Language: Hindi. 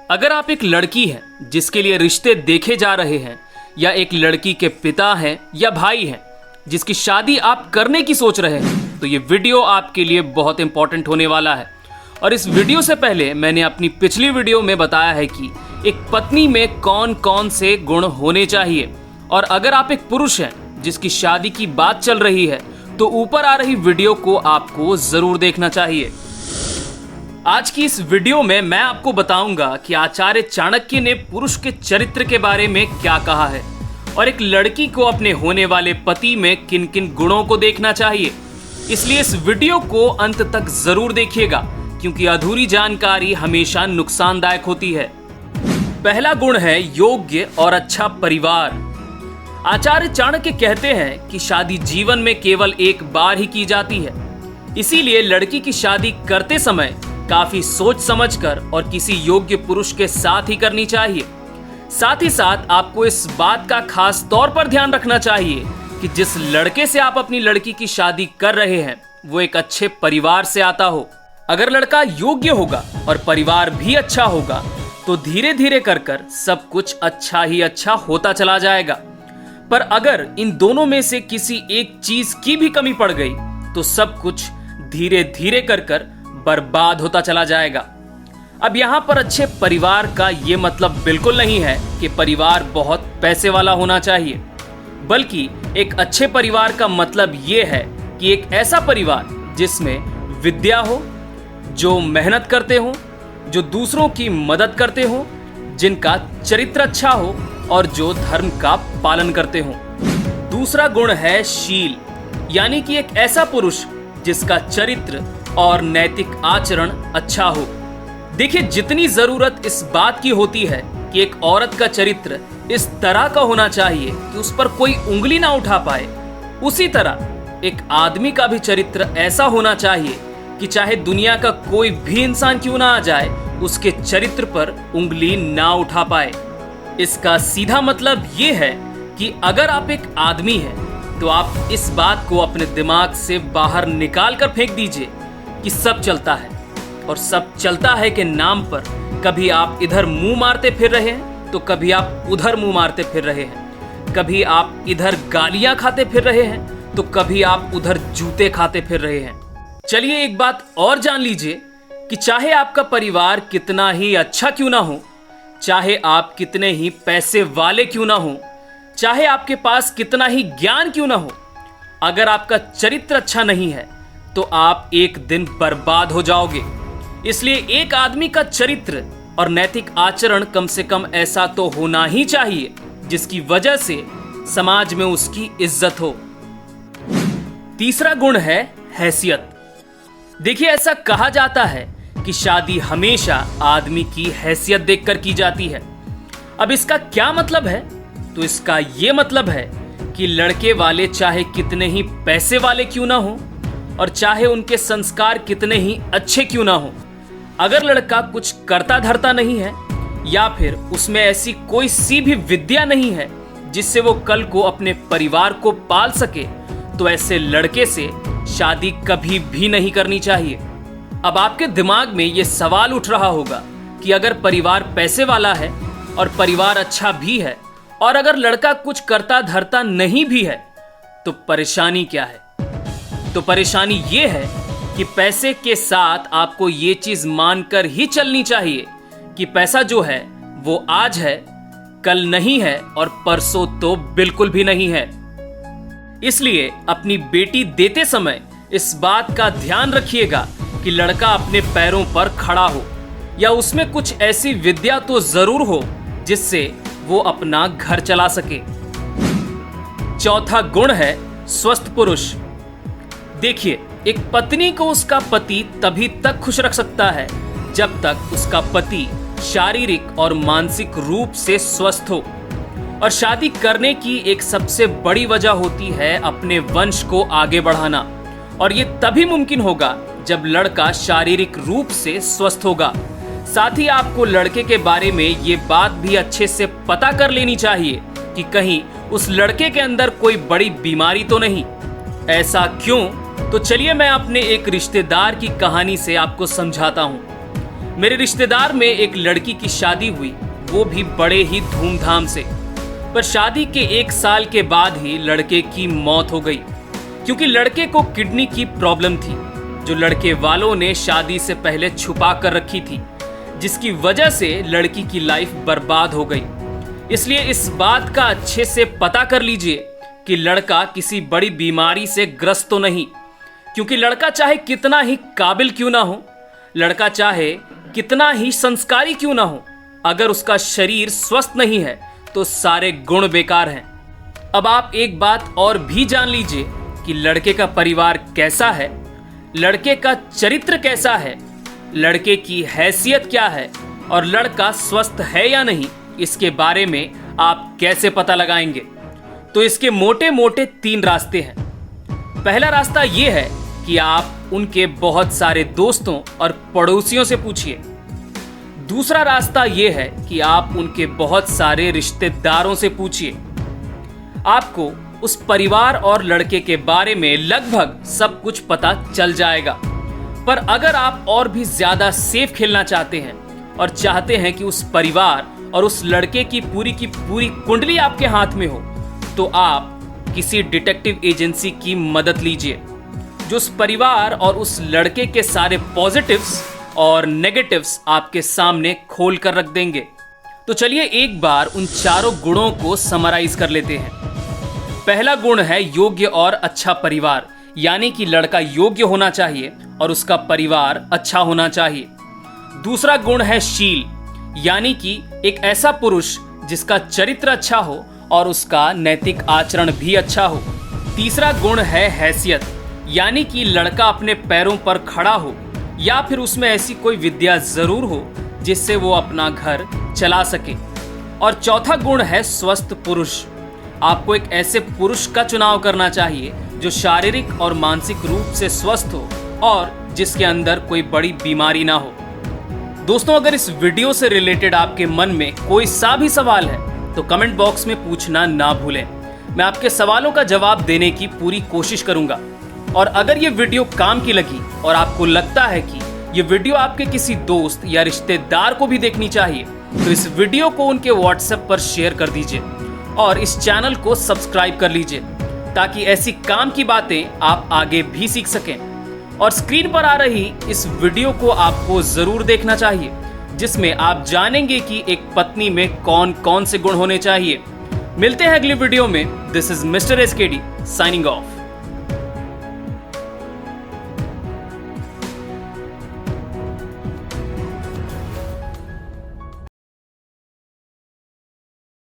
अगर आप एक लड़की हैं जिसके लिए रिश्ते देखे जा रहे हैं, या एक लड़की के पिता हैं या भाई हैं जिसकी शादी आप करने की सोच रहे हैं, तो ये वीडियो आपके लिए बहुत इंपॉर्टेंट होने वाला है। और इस वीडियो से पहले मैंने अपनी पिछली वीडियो में बताया है कि एक पत्नी में कौन कौन से गुण होने चाहिए। और अगर आप एक पुरुष हैं जिसकी शादी की बात चल रही है, तो ऊपर आ रही वीडियो को आपको जरूर देखना चाहिए। आज की इस वीडियो में मैं आपको बताऊंगा कि आचार्य चाणक्य ने पुरुष के चरित्र के बारे में क्या कहा है, और एक लड़की को अपने होने वाले पति में किन किन गुणों को देखना चाहिए। इसलिए इस वीडियो को अंत तक जरूर देखिएगा, क्योंकि अधूरी जानकारी हमेशा नुकसानदायक होती है। पहला गुण है योग्य और अच्छा परिवार। आचार्य चाणक्य कहते हैं कि शादी जीवन में केवल एक बार ही की जाती है, इसीलिए लड़की की शादी करते समय काफी सोच समझकर और किसी योग्य पुरुष के साथ ही करनी चाहिए। साथ ही साथ आपको इस बात का खास तौर पर ध्यान रखना चाहिए कि जिस लड़के से आप अपनी लड़की की शादी कर रहे हैं वो एक अच्छे परिवार से आता हो। अगर लड़का योग्य होगा और परिवार भी अच्छा होगा तो धीरे धीरे कर सब कुछ अच्छा ही अच्छा होता चला जाएगा। पर अगर इन दोनों में से किसी एक चीज की भी कमी पड़ गई तो सब कुछ धीरे धीरे कर बर्बाद होता चला जाएगा। अब यहाँ पर अच्छे परिवार का ये मतलब बिल्कुल नहीं है कि परिवार बहुत पैसे वाला होना चाहिए, बल्कि एक अच्छे परिवार का मतलब ये है कि एक ऐसा परिवार जिसमें विद्या हो, जो मेहनत करते हो, जो दूसरों की मदद करते हो, जिनका चरित्र अच्छा हो और जो धर्म का पालन करते हो। दूसरा गुण है शील, यानी कि एक ऐसा पुरुष जिसका चरित्र और नैतिक आचरण अच्छा हो। देखिए, जितनी जरूरत इस बात की होती है कि एक औरत का चरित्र इस तरह का होना चाहिए कि उस पर कोई उंगली ना उठा पाए, उसी तरह एक आदमी का भी चरित्र ऐसा होना चाहिए कि चाहे दुनिया का कोई भी इंसान क्यों ना आ जाए, उसके चरित्र पर उंगली ना उठा पाए। इसका सीधा मतलब ये है कि अगर आप एक आदमी हैं तो आप इस बात को अपने दिमाग से बाहर निकाल कर फेंक दीजिए कि सब चलता है, और सब चलता है के नाम पर कभी आप इधर मुंह मारते फिर रहे हैं तो कभी आप उधर मुंह मारते फिर रहे हैं, कभी आप इधर गालियां खाते फिर रहे हैं तो कभी आप उधर जूते खाते फिर रहे हैं। चलिए एक बात और जान लीजिए कि चाहे आपका परिवार कितना ही अच्छा क्यों ना हो, चाहे आप कितने ही पैसे वाले क्यों ना हो, चाहे आपके पास कितना ही ज्ञान क्यों ना हो, अगर आपका चरित्र अच्छा नहीं है तो आप एक दिन बर्बाद हो जाओगे। इसलिए एक आदमी का चरित्र और नैतिक आचरण कम से कम ऐसा तो होना ही चाहिए जिसकी वजह से समाज में उसकी इज्जत हो। तीसरा गुण है हैसियत। देखिए, ऐसा कहा जाता है कि शादी हमेशा आदमी की हैसियत देखकर की जाती है। अब इसका क्या मतलब है? तो इसका ये मतलब है कि लड़के वाले चाहे कितने ही पैसे वाले क्यों ना हो और चाहे उनके संस्कार कितने ही अच्छे क्यों ना हो, अगर लड़का कुछ करता धरता नहीं है या फिर उसमें ऐसी कोई सी भी विद्या नहीं है जिससे वो कल को अपने परिवार को पाल सके, तो ऐसे लड़के से शादी कभी भी नहीं करनी चाहिए। अब आपके दिमाग में ये सवाल उठ रहा होगा कि अगर परिवार पैसे वाला है और परिवार अच्छा भी है और अगर लड़का कुछ करता धरता नहीं भी है तो परेशानी क्या है? तो परेशानी ये है कि पैसे के साथ आपको ये चीज मानकर ही चलनी चाहिए कि पैसा जो है वो आज है, कल नहीं है और परसों तो बिल्कुल भी नहीं है। इसलिए अपनी बेटी देते समय इस बात का ध्यान रखिएगा कि लड़का अपने पैरों पर खड़ा हो, या उसमें कुछ ऐसी विद्या तो जरूर हो जिससे वो अपना घर चला सके। चौथा गुण है स्वस्थ पुरुष। देखिए, एक पत्नी को उसका पति तभी तक खुश रख सकता है जब तक उसका पति शारीरिक और मानसिक रूप से स्वस्थ हो। और शादी करने की एक सबसे बड़ी वजह होती है अपने वंश को आगे बढ़ाना, और ये तभी मुमकिन होगा जब लड़का शारीरिक रूप से स्वस्थ होगा। साथ ही आपको लड़के के बारे में ये बात भी अच्छे से पता कर लेनी चाहिए कि कहीं उस लड़के के अंदर कोई बड़ी बीमारी तो नहीं। ऐसा क्यों? तो चलिए मैं अपने एक रिश्तेदार की कहानी से आपको समझाता हूँ। मेरे रिश्तेदार में एक लड़की की शादी हुई, वो भी बड़े ही धूमधाम से। पर शादी के 1 साल के बाद ही लड़के की मौत हो गई, क्योंकि लड़के को किडनी की प्रॉब्लम थी, जो लड़के वालों ने शादी से पहले छुपा कर रखी थी, जिसकी वजह से लड़की की लाइफ बर्बाद हो गई। इसलिए इस बात का अच्छे से पता कर लीजिए कि लड़का किसी बड़ी बीमारी से ग्रस्त तो नहीं, क्योंकि लड़का चाहे कितना ही काबिल क्यों ना हो, लड़का चाहे कितना ही संस्कारी क्यों ना हो, अगर उसका शरीर स्वस्थ नहीं है तो सारे गुण बेकार हैं। अब आप एक बात और भी जान लीजिए कि लड़के का परिवार कैसा है, लड़के का चरित्र कैसा है, लड़के की हैसियत क्या है और लड़का स्वस्थ है या नहीं, इसके बारे में आप कैसे पता लगाएंगे। तो इसके मोटे मोटे 3 रास्ते हैं। पहला रास्ता यह है कि आप उनके बहुत सारे दोस्तों और पड़ोसियों से पूछिए। दूसरा रास्ता यह है कि आप उनके बहुत सारे रिश्तेदारों से पूछिए। आपको उस परिवार और लड़के के बारे में लगभग सब कुछ पता चल जाएगा। पर अगर आप और भी ज्यादा सेफ खेलना चाहते हैं और चाहते हैं कि उस परिवार और उस लड़के की पूरी कुंडली आपके हाथ में हो, तो आप किसी डिटेक्टिव एजेंसी की मदद लीजिए, जो उस परिवार और उस लड़के के सारे पॉजिटिव्स और नेगेटिव्स आपके सामने खोल कर रख देंगे। तो चलिए एक बार उन चारों गुणों को समराइज कर लेते हैं। पहला गुण है योग्य और अच्छा परिवार, यानी कि लड़का योग्य होना चाहिए और उसका परिवार अच्छा होना चाहिए। दूसरा गुण है शील, यानी कि एक ऐसा पुरुष जिसका चरित्र अच्छा हो और उसका नैतिक आचरण भी अच्छा हो। तीसरा गुण है हैसियत, यानी कि लड़का अपने पैरों पर खड़ा हो या फिर उसमें ऐसी कोई विद्या जरूर हो जिससे वो अपना घर चला सके। और चौथा गुण है स्वस्थ पुरुष। आपको एक ऐसे पुरुष का चुनाव करना चाहिए जो शारीरिक और मानसिक रूप से स्वस्थ हो और जिसके अंदर कोई बड़ी बीमारी ना हो। दोस्तों, अगर इस वीडियो से रिलेटेड आपके मन में कोई सा भी सवाल है तो कमेंट बॉक्स में पूछना ना भूलें। मैं आपके सवालों का जवाब देने की पूरी कोशिश करूंगा। और अगर ये वीडियो काम की लगी और आपको लगता है कि ये वीडियो आपके किसी दोस्त या रिश्तेदार को भी देखनी चाहिए, तो इस वीडियो को उनके व्हाट्सएप पर शेयर कर दीजिए और इस चैनल को सब्सक्राइब कर लीजिए, ताकि ऐसी काम की बातें आप आगे भी सीख सकें। और स्क्रीन पर आ रही इस वीडियो को आपको जरूर देखना चाहिए, जिसमें आप जानेंगे कि एक पत्नी में कौन कौन से गुण होने चाहिए। मिलते हैं अगली वीडियो में। This is mister SKD signing off.